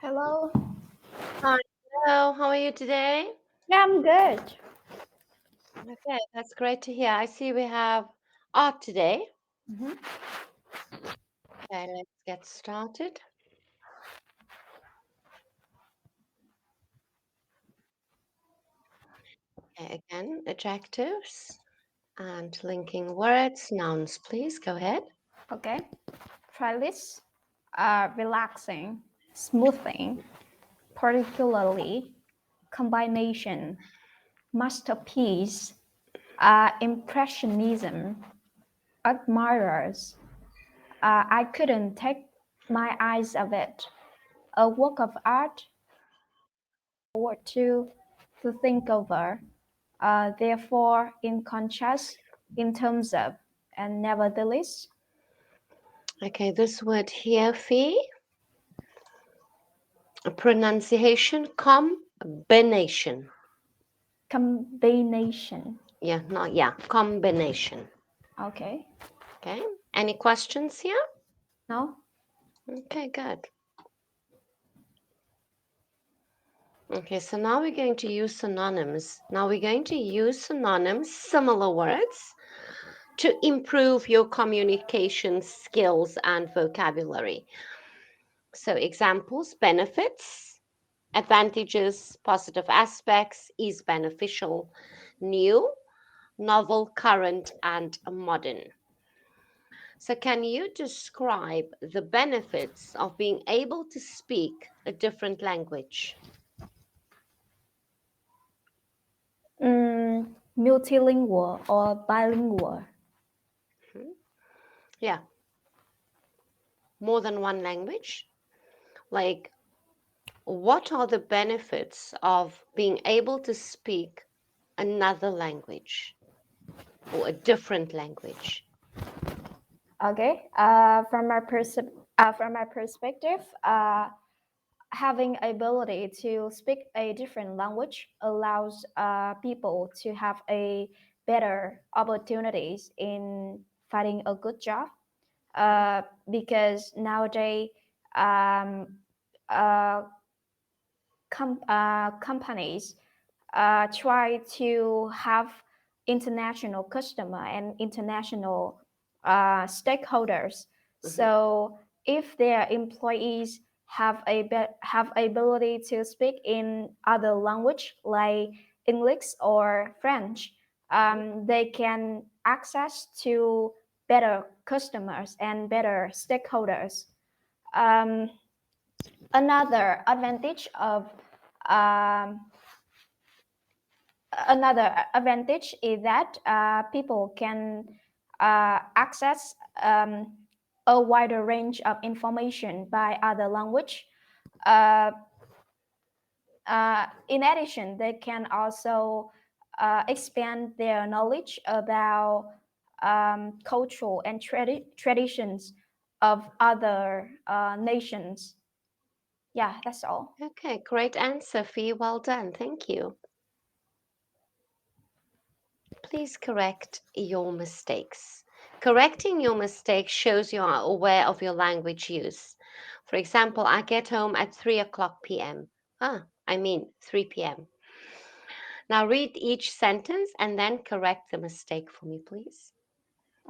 Hello. Hi, hello. How are you today? Yeah, I'm good. Okay, that's great to hear. I see we have art today. Mhm. Okay, let's get started. Okay, again, adjectives and linking words, nouns, please. Go ahead. Okay. Try this. Relaxing, smoothing, particularly, combination, masterpiece, impressionism, admirers. I couldn't take my eyes off it. A work of art or to think over. Therefore, in contrast, in terms of, and nevertheless, Okay, this word here, fee, pronunciation, combination. combination. Yeah, not yeah, combination. Okay. Okay, any questions here? No? Okay, good. Okay, so now we're going to use synonyms. Now we're going to use synonyms, similar words, to improve your communication skills and vocabulary. So, examples: benefits, advantages, positive aspects, is beneficial, new, novel, current, and modern. So, can you describe the benefits of being able to speak a different language? Multilingual or bilingual. Hmm? Yeah, more than one language. Like, what are the benefits of being able to speak another language or a different language? Okay. From my perspective, having ability to speak a different language allows people to have a better opportunities in finding a good job. Because nowadays, um, uh, companies try to have international customer and international stakeholders. Mhm. So if their employees have ability to speak in other language like English or French, Mhm. they can access to better customers and better stakeholders. Um, Another advantage of um, another advantage is that people can access a wider range of information by other language. Uh, in addition, they can also expand their knowledge about cultural and traditions of other nations. Yeah, that's all. Okay, great answer, Fee. Well done. Thank you. Please correct your mistakes. Correcting your mistakes shows you are aware of your language use. For example, I get home at 3 o'clock p.m. I mean 3 p.m. Now read each sentence and then correct the mistake for me, please.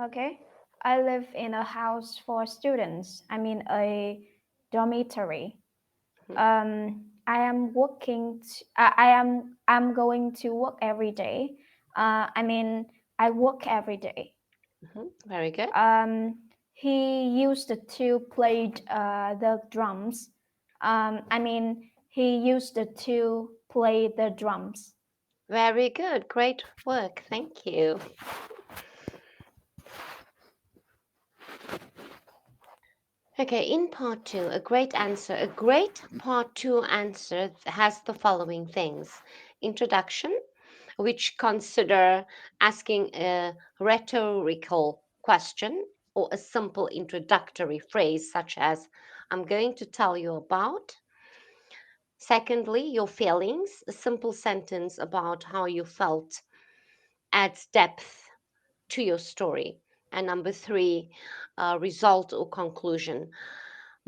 Okay. I live in a house for students. I mean, a dormitory. Mhm. I am I'm going to work every day. I mean, I work every day. Very good. He used to play the drums. He used to play the drums. Very good. Great work. Thank you. Okay, in part two, a great answer. A great part two answer has the following things: introduction, which consider asking a rhetorical question or a simple introductory phrase, such as, I'm going to tell you about. Secondly, your feelings, a simple sentence about how you felt adds depth to your story. And number three, result or conclusion.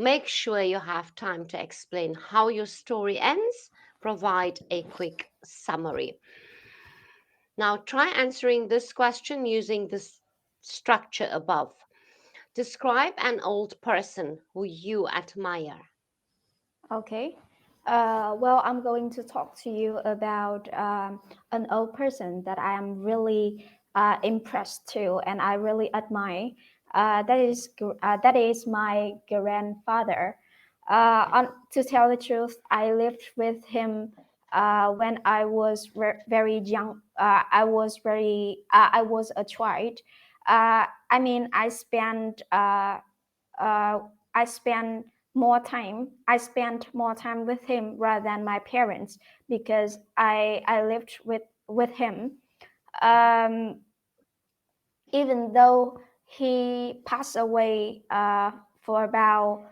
Make sure you have time to explain how your story ends. Provide a quick summary. Now, try answering this question using this structure above. Describe an old person who you admire. Okay. Well, I'm going to talk to you about an old person that I am really impressed to and I really admire. That is my grandfather. To tell the truth, I lived with him when I was very young. I was a child. I mean, uh, I spent I spent more time with him rather than my parents because I lived with him. Um, Even though he passed away for about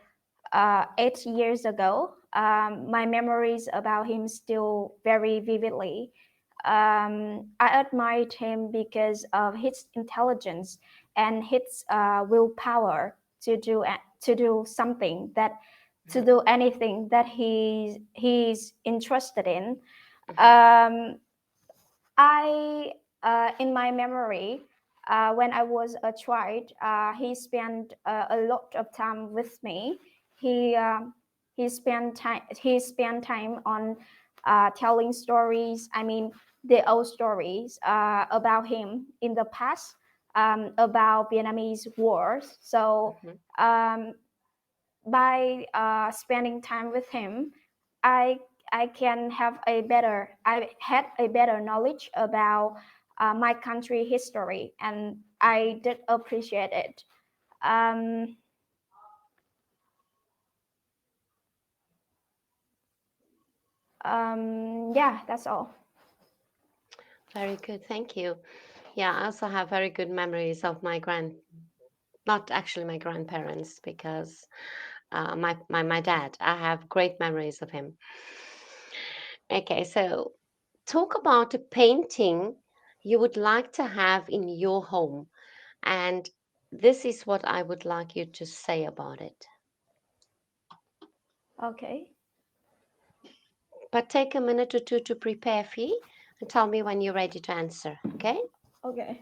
8 years ago, my memories about him still very vividly. I admired him because of his intelligence and his willpower to do something that to Mhm, do anything that he's interested in. mhm, Um, I, in my memory, when I was a child, he spent a lot of time with me. He um, he spent time on telling stories. I mean, the old stories about him in the past, about Vietnamese wars. So mhm. um, by spending time with him, I I had a better knowledge about my country history, and I did appreciate it. Um, yeah, that's all. Very good, thank you. Yeah, I also have very good memories of not actually my grandparents, because my dad. I have great memories of him. Okay, so talk about a painting you would like to have in your home, and this is what I would like you to say about it. Okay, But take a minute or two to prepare, Fee, and tell me when you're ready to answer. Okay? okay,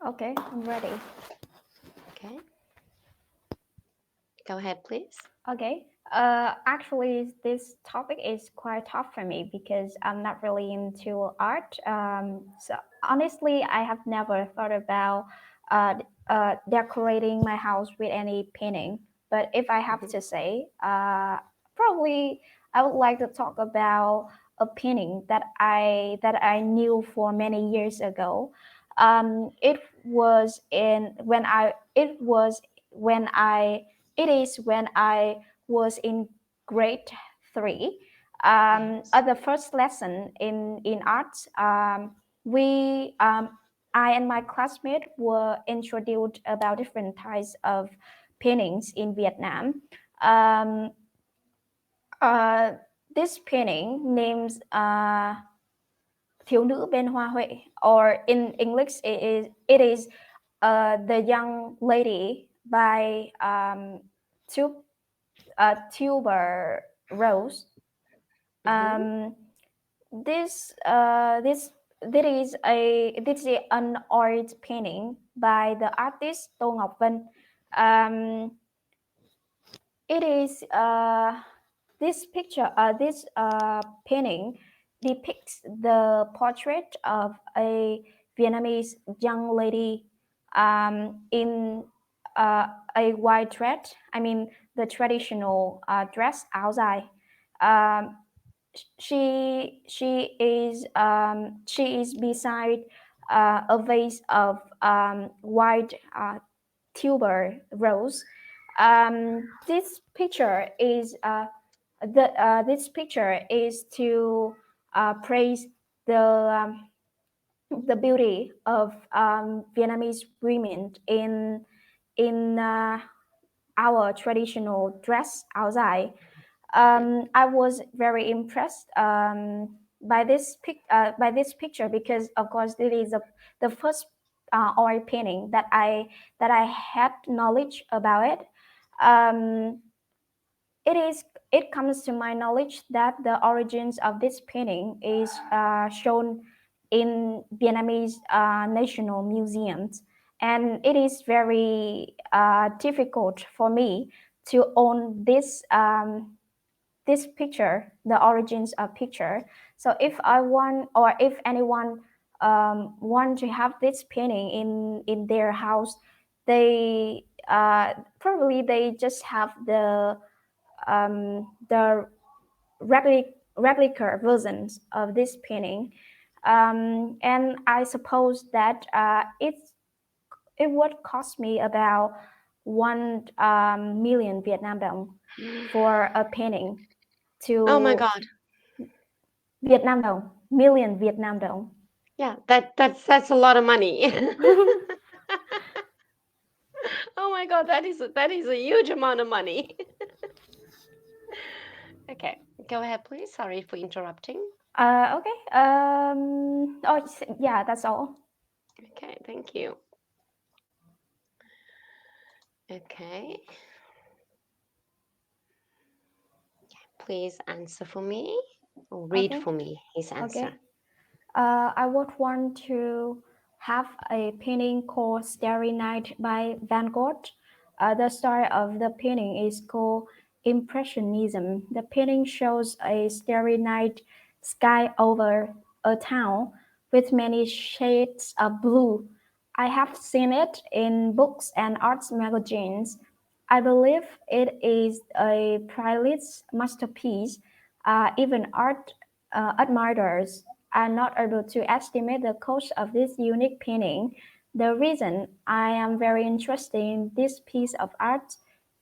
okay. I'm ready. Okay. Go ahead, please. Okay. Actually, this topic is quite tough for me because I'm not really into art. So honestly, I have never thought about decorating my house with any painting. But if I have Hmm. to say, probably I would like to talk about a painting that I knew for many years ago. It was in when I it was when I it is when I was in grade three. Yes. At the first lesson in arts, we I and my classmate were introduced about different types of paintings in Vietnam. Um, uh, this painting names Thiếu nữ bên hoa huệ, or in English it is the young lady by tuber rose. Hmm. This is an art painting by the artist Tô Ngọc Vinh. Um, it is this painting depicts the portrait of a Vietnamese young lady in a white dress. I mean the traditional dress áo dài. Um, she is beside a vase of white tuber rose. This picture is this picture is to praise the the beauty of Vietnamese women in our traditional dress áo dài. I was very impressed by this picture because, of course, it is the first oil painting that I had knowledge about it. Um, it comes to my knowledge that the origins of this painting is shown in Vietnamese national museums, and it is very difficult for me to own this picture, the origins of picture. So if I want, or if anyone want to have this painting in their house, they probably they just have the replica versions of this painting, and I suppose that it would cost me about 1 million Vietnam dong for a painting Oh my to God. Vietnam dong, million Vietnam dong. Yeah, that's a lot of money. Oh my God, that is a huge amount of money. Okay, go ahead, please. Sorry for interrupting. Okay. Oh, yeah, that's all. Okay, thank you. Okay, please answer for me or read Okay. for me his answer. Okay. I would want to have a painting called Starry Night by Van Gogh. The story of the painting is called Impressionism. The painting shows a starry night sky over a town with many shades of blue. I have seen it in books and arts magazines. I believe it is a priceless masterpiece. Even art admirers are not able to estimate the cost of this unique painting. The reason I am very interested in this piece of art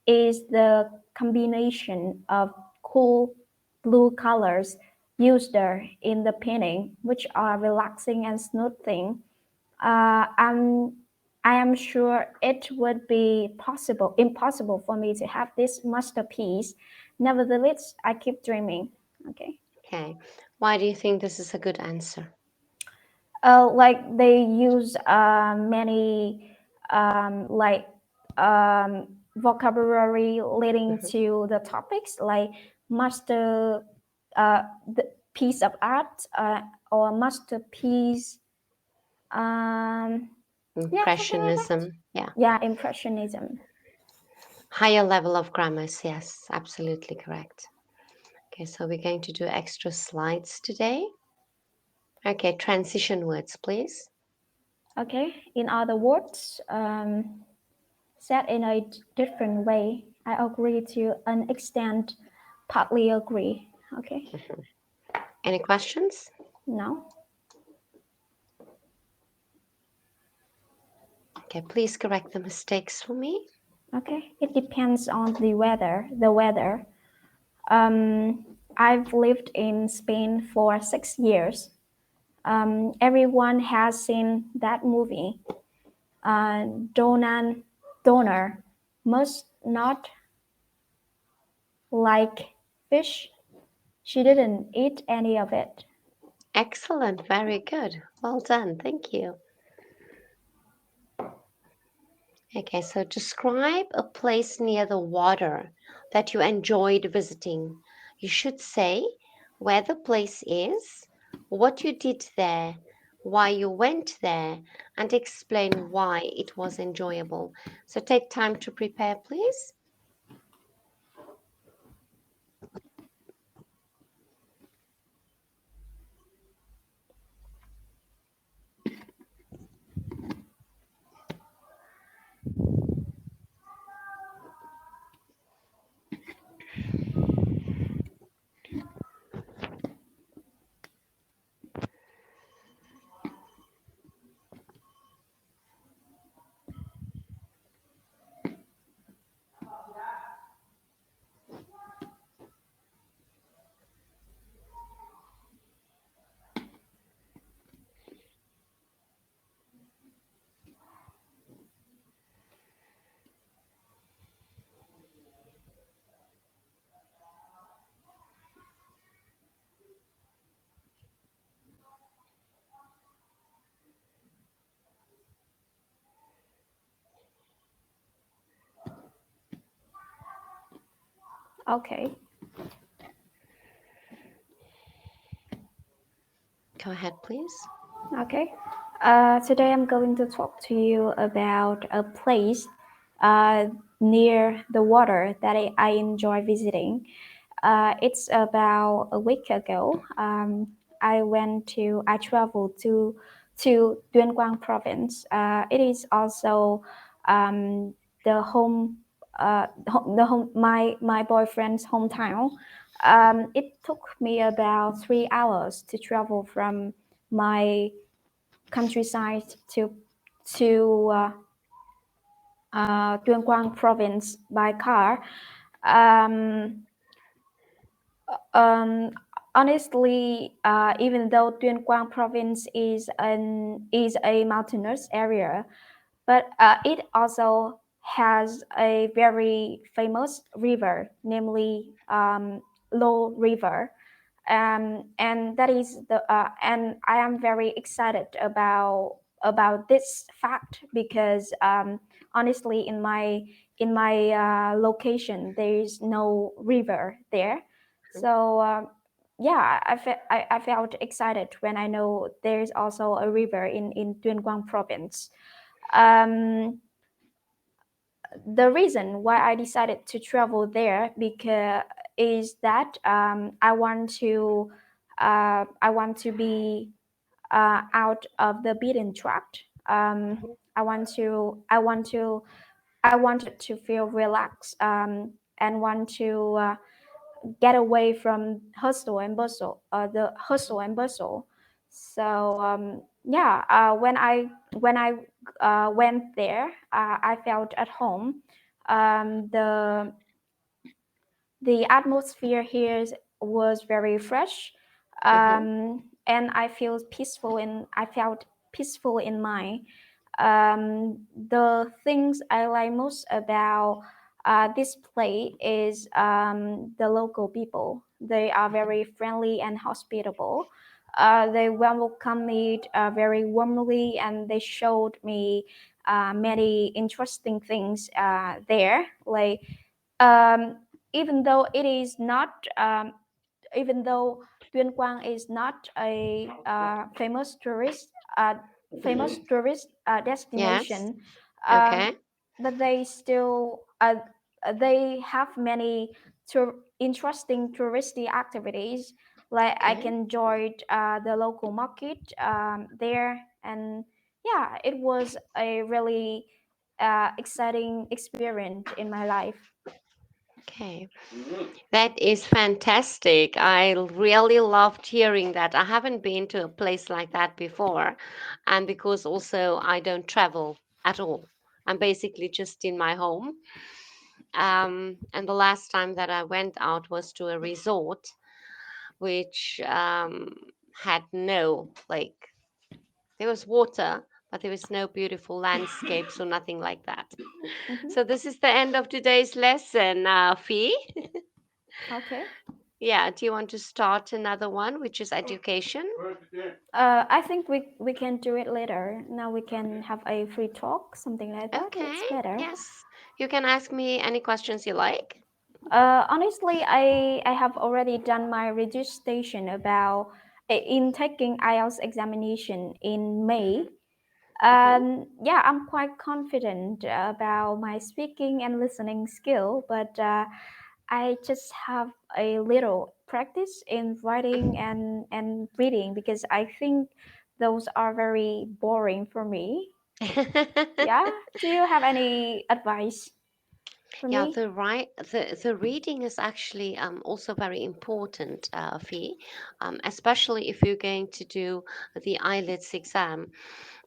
is the combination of cool blue colors used there in the painting, which are relaxing and soothing. Uh, I'm, I am sure it would be impossible for me to have this masterpiece. Nevertheless, I keep dreaming. Okay. Okay, why do you think this is a good answer? Like they use many like vocabulary leading Mhm. to the topics like master the piece of art or masterpiece. Um, yeah, something like that. Impressionism, yeah. Yeah, impressionism. Higher level of grammars, yes, absolutely correct. Okay, so we're going to do extra slides today. Okay, transition words, please. Okay. In other words, said in a different way, I agree to an extent, partly agree. Okay. Mhm. Any questions? No. Okay, please correct the mistakes for me. Okay. It depends on the weather. The weather. I've lived in Spain for 6 years. Everyone has seen that movie. Donan Donor must not like fish. She didn't eat any of it. Excellent, very good. Well done, thank you. Okay, so describe a place near the water that you enjoyed visiting. You should say where the place is, what you did there, why you went there, and explain why it was enjoyable. So take time to prepare, please. Okay. Go ahead, please. Okay. Today I'm going to talk to you about a place uh, near the water that I enjoy visiting. It's about a week ago. I traveled to Tuyên Quang province. It is also um, the home, the home, my boyfriend's hometown. It took me about 3 hours to travel from my countryside to Tuyên Quang province by car. Um, um, Honestly, even though Tuyên Quang province is a mountainous area, but it also has a very famous river, namely Lo River, and that is the and I am very excited about this fact because honestly, in my location, there is no river there, so. Yeah, I felt excited when I know there's also a river in Tuyên Quang province. Um, the reason why I decided to travel there because is that I want to be out of the beaten track. I want to I wanted to feel relaxed and want to get away from the hustle and bustle. So yeah, when I went there, I felt at home. The atmosphere here was very fresh, Mm-hmm. and I felt peaceful in mind. The things I like most about this place is the local people. They are very friendly and hospitable. They welcomed me very warmly, and they showed me many interesting things there. Like um, even though it is not even though Tuyên Quang is not a famous tourist Yes. destination, um, Okay. but they have many interesting touristy activities. Like I Okay. can join the local market there, and yeah, it was a really exciting experience in my life. Okay. That is fantastic. I really loved hearing that. I haven't been to a place like that before. And because also I don't travel at all, I'm basically just in my home. And the last time that I went out was to a resort, which had no, like, there was water, but there was no beautiful landscapes or nothing like that. Mhm. So this is the end of today's lesson, Fee. Okay. Yeah, do you want to start another one, which is education? I think we can do it later. Now we can have a free talk, something like that. Okay, It's better. yes. You can ask me any questions you like. Honestly, I have already done my registration about in taking IELTS examination in May. Hmm. Yeah, I'm quite confident about my speaking and listening skill, but I just have a little practice in writing and reading because I think those are very boring for me. Yeah. Do you have any advice for Yeah, me? the reading is actually also very important, Fee, especially if you're going to do the IELTS exam.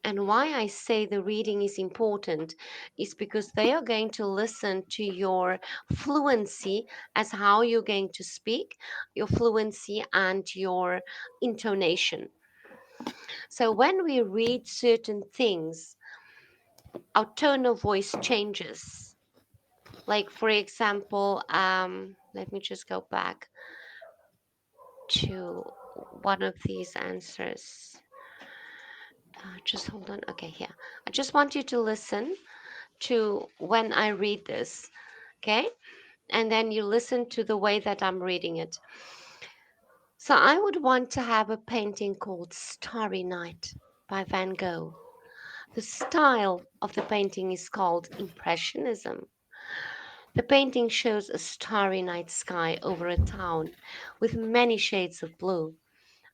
And why I say the reading is important is because they are going to listen to your fluency as how you're going to speak, your fluency and your intonation. So when we read certain things, our tone of voice changes. Like, for example, let me just go back to one of these answers. Just hold on. Okay, here. I just want you to listen to when I read this, okay? And then you listen to the way that I'm reading it. So I would want to have a painting called Starry Night by Van Gogh. The style of the painting is called Impressionism. The painting shows a starry night sky over a town with many shades of blue.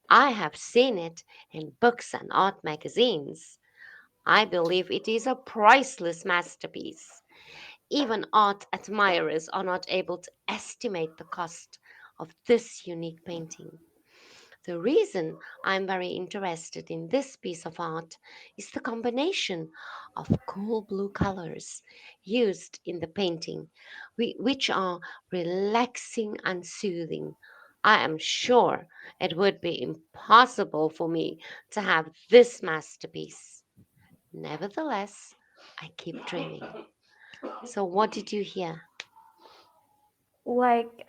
I have seen it in books and art magazines. I believe it is a priceless masterpiece. Even art admirers are not able to estimate the cost of this unique painting. The reason I'm very interested in this piece of art is the combination of cool blue colors used in the painting, which are relaxing and soothing. I am sure it would be impossible for me to have this masterpiece. Nevertheless, I keep dreaming. So, what did you hear? Like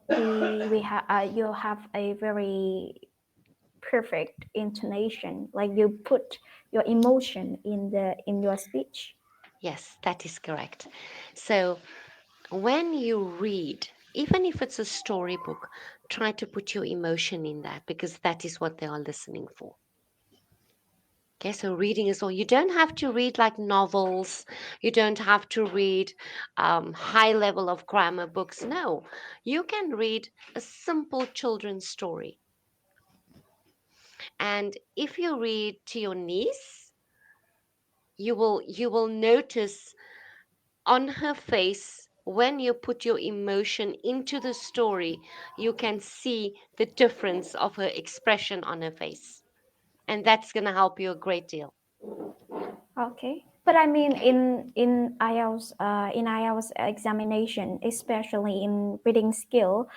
we have you have a very perfect intonation. Like you put your emotion in your speech. Yes, that is correct. So, when you read, even if it's a storybook, try to put your emotion in that because that is what they are listening for. Okay, so reading is all. You don't have to read like novels. You don't have to read high level of grammar books. No, you can read a simple children's story. And if you read to your niece, you will notice on her face when you put your emotion into the story, you can see the difference of her expression on her face, and that's going to help you a great deal. Okay. But I mean, Okay. in IELTS examination, especially in reading skill,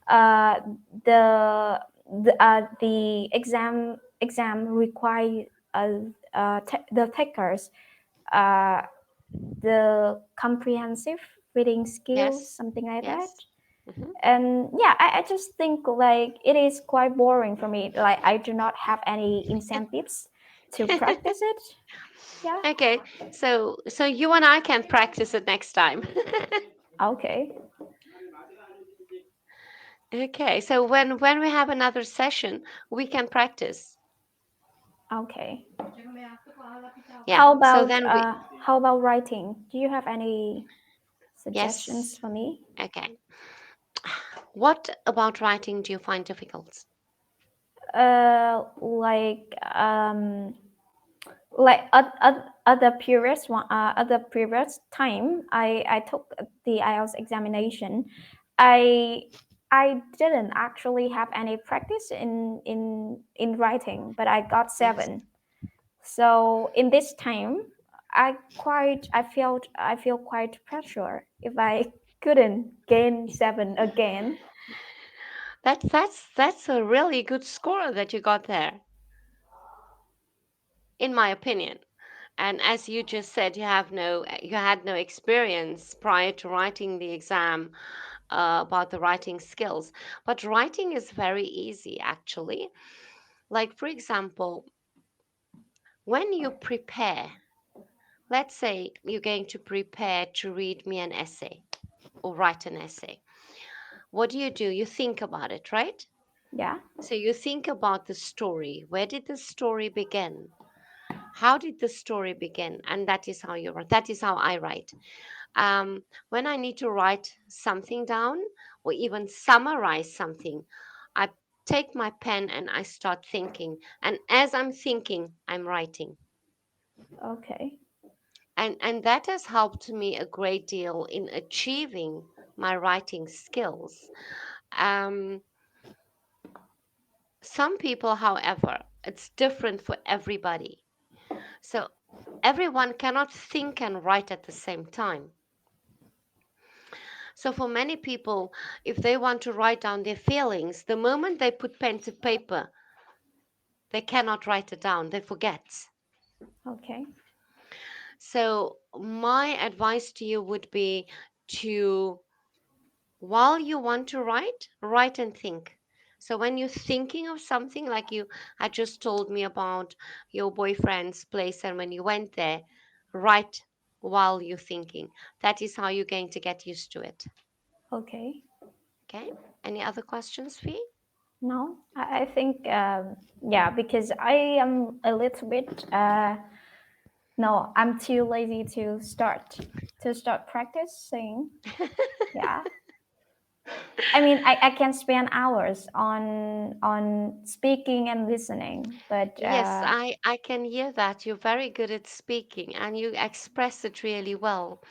the exam require the takers uh, the comprehensive reading skills, Yes. something like that. Yes. Hmm. And yeah, I just think like it is quite boring for me. Like I do not have any incentives to practice it. Yeah. Okay, so you and I can practice it next time. Okay. Okay, so when we have another session, we can practice. Okay. Yeah, so then we How about writing? Do you have any suggestions yes. for me? Okay. What about writing do you find difficult? Uh, like other previous one other previous time I took the IELTS examination, I I didn't actually have any practice in writing, but I got Yes. 7. So in this time, I feel quite pressure if I couldn't gain 7 again. That's a really good score that you got there, in my opinion. And as you just said, you had no experience prior to writing the exam about the writing skills. But writing is very easy, actually. Like, for example, when you prepare, let's say you're going to prepare to read me an essay or write an essay. What do? You think about it, right? Yeah. So you think about the story. Where did the story begin? How did the story begin? And that is how you write. That is how I write. When I need to write something down or even summarize something, I take my pen and I start thinking. And as I'm thinking, I'm writing. Okay. And that has helped me a great deal in achieving my writing skills. Um, some people, however, it's different for everybody. So everyone cannot think and write at the same time. So for many people, if they want to write down their feelings, the moment they put pen to paper, they cannot write it down, they forget. Okay. So my advice to you would be to, while you want to write, write and think. So when you're thinking of something, like you had just told me about your boyfriend's place and when you went there, write while you're thinking. That is how you're going to get used to it. Okay. Okay? Any other questions, Fee? No, I think yeah, because I am a little bit no, I'm too lazy to start practicing. Yeah. I mean, I can spend hours on speaking and listening, but Yes, I can hear that. You're very good at speaking and you express it really well.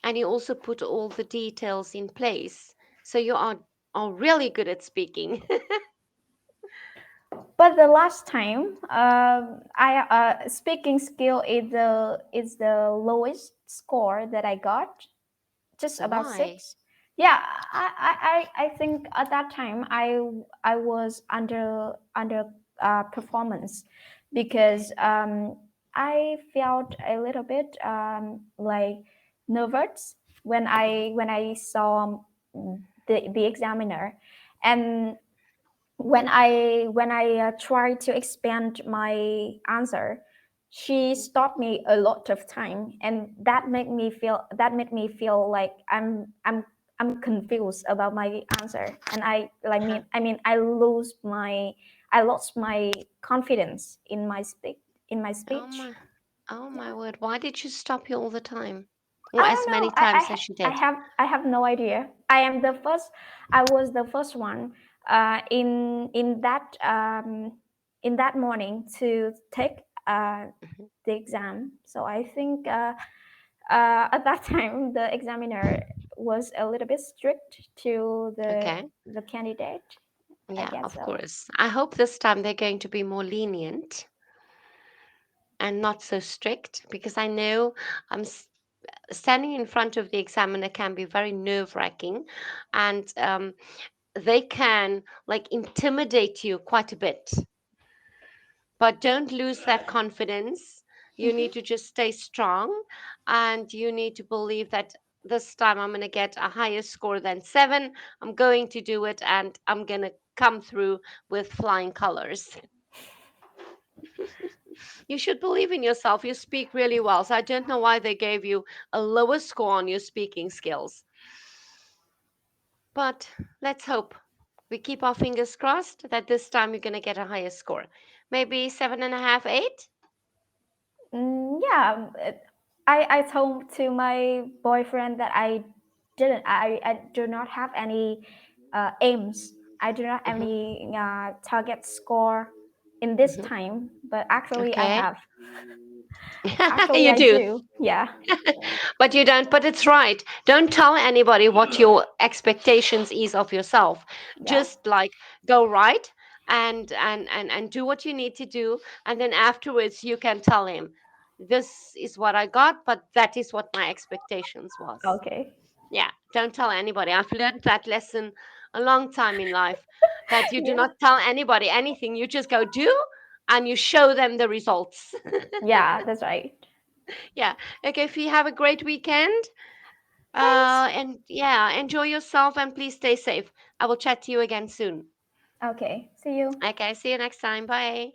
And you also put all the details in place. So you are really good at speaking. the last time I speaking skill is the lowest score that I got, just about Why? 6. Yeah, I think at that time I was under performance, because I felt a little bit like nervous when I saw the examiner, and when I tried to expand my answer, she Mhm. stopped me a lot of time, and that made me feel like I'm confused about my answer, and Uh-huh. I lost my confidence in my Oh speech. my, oh Yeah. my word. Why did you stop you all the time? I Or as don't many know. times as you did? I have no idea. I was the first one in that morning to take Mhm. the exam. So I think at that time the examiner was a little bit strict to Okay. the candidate. I Yeah, guess of so. course. I hope this time they're going to be more lenient and not so strict because I know I'm standing in front of the examiner can be very nerve-wracking and they can like intimidate you quite a bit, but don't lose that confidence. You need to just stay strong and you need to believe that this time I'm going to get a higher score than 7. I'm going to do it and I'm going to come through with flying colors. You should believe in yourself. You speak really well, so I don't know why they gave you a lower score on your speaking skills. But let's hope. We keep our fingers crossed that this time you're going to get a higher score. Maybe 7.5, 8? Yeah, I told to my boyfriend that I do not have any aims. I do not have Hmm. any target score in this Hmm. time, but actually I Okay. have. Actually You I do. do. Yeah. But you don't, but it's right. Don't tell anybody what your expectations is of yourself. Yeah. Just like go right and do what you need to do. And then afterwards you can tell him, this is what I got, but that is what my expectations was. Okay. Yeah, don't tell anybody. I've learned that lesson a long time in life that you do Yeah. not tell anybody anything. You just go do and you show them the results. Yeah, that's right. Yeah. Okay, if you have a great weekend, Thanks. and yeah, enjoy yourself and please stay safe. I will chat to you again soon. Okay. See you. Okay, see you next time. Bye.